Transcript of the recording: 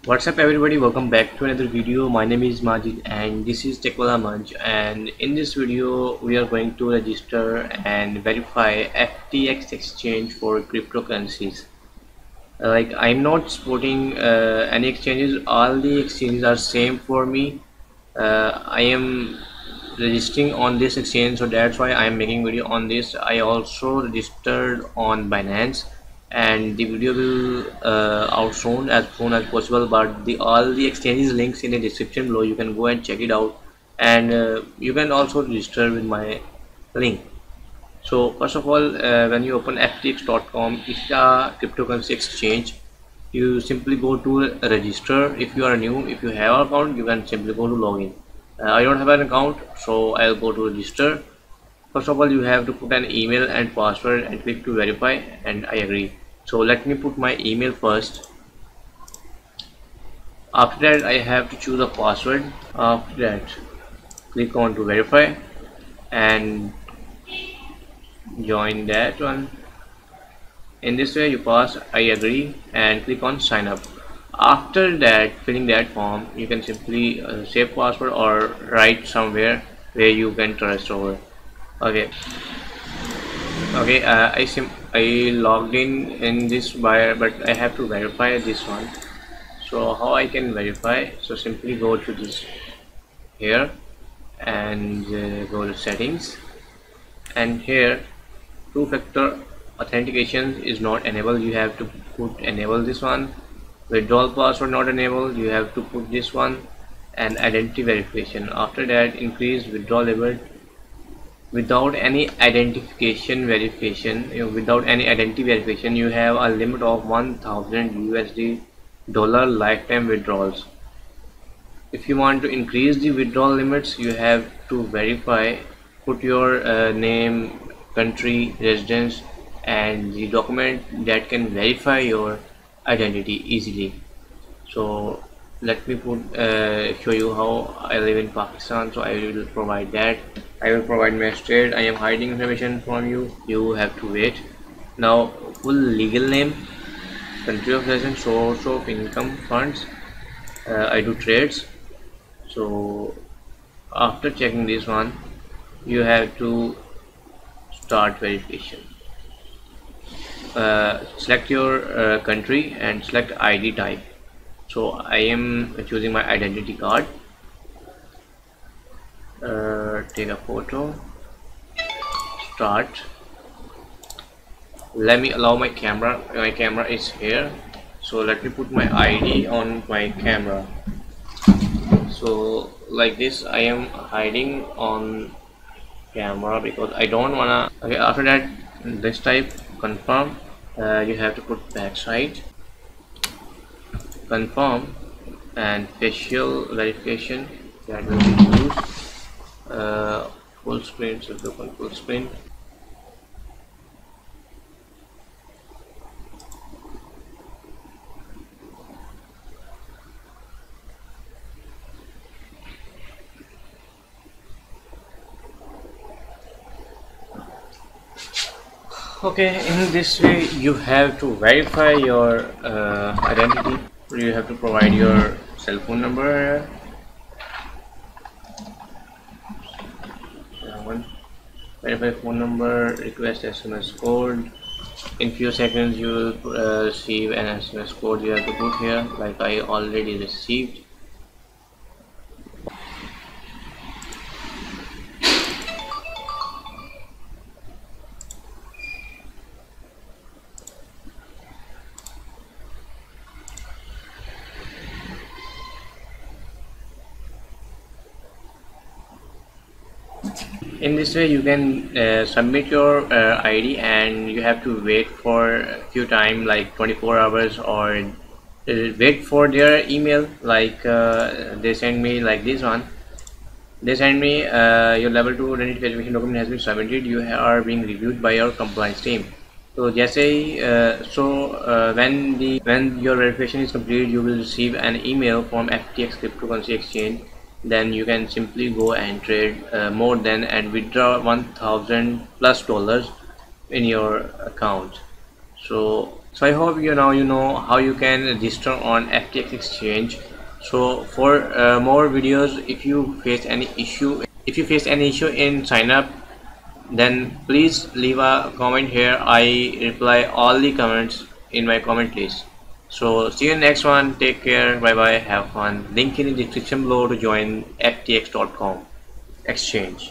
What's up everybody, welcome back to another video. My name is Majid and this is TECHWALAMUNCH, and in this video we are going to register and verify FTX exchange for cryptocurrencies. Like, I'm not supporting any exchanges, all the exchanges are same for me. I am registering on this exchange, so that's why I am making video on this. I also registered on Binance and the video will out soon as possible, but all the exchanges links in the description below. You can go and check it out, and you can also register with my link. So first of all, when you open ftx.com, it's a cryptocurrency exchange. You simply go to register. If you are new, if you have an account, you can simply go to login. I don't have an account, so I'll go to register. First of all, you have to put an email and password and click to verify, and I agree. So let me put my email first. After that, I have to choose a password. After that, click on to verify and join that one. In this way you pass, I agree, and click on sign up. After that, filling that form, you can simply save password or write somewhere where you can trust over. Okay, I logged in this buyer, but I have to verify this one. So how I can verify? So simply go to this here and go to settings, and here two-factor authentication is not enabled. You have to put enable this one. Withdrawal password not enabled, you have to put this one, and identity verification. After that, increase withdrawal limit without any identification verification. Without any identity verification, you have a limit of 1000 USD dollar lifetime withdrawals. If you want to increase the withdrawal limits, you have to verify, put your name, country, residence, and the document that can verify your identity easily. So let me show you how I live in Pakistan. So I will provide that. I will provide my state. I am hiding information from you. You have to wait. Now, full legal name, country of residence, source of income, funds. I do trades. So after checking this one, you have to start verification. Select your country and select ID type. So I am choosing my identity card. Take a photo. Start. Let me allow my camera. My camera is here, so let me put my ID on my camera. So like this, I am hiding on camera because I don't wanna. Okay, after that, this type confirm. You have to put backside, confirm, and facial verification that will be used. Full screen, so click on full screen. Okay, in this way you have to verify your identity. You have to provide your cell phone number, verify phone number, request SMS code. In few seconds you will receive an SMS code. You have to put here, like I already received. In this way you can submit your ID, and you have to wait for a few time, like 24 hours, or wait for their email. Like they send me like this one. They send me your level 2 identity verification document has been submitted. You are being reviewed by your compliance team. So जैसे ही when your verification is complete, you will receive an email from FTX cryptocurrency exchange. Then you can simply go and trade more than and withdraw $1000+ in your account. So So I hope you know how you can register on FTX exchange. So for more videos, if you face any issue in sign up, then please leave a comment here. I reply all the comments in my comment list. So see you in the next one. Take care. Bye bye. Have fun. Link in the description below to join ftx.com exchange.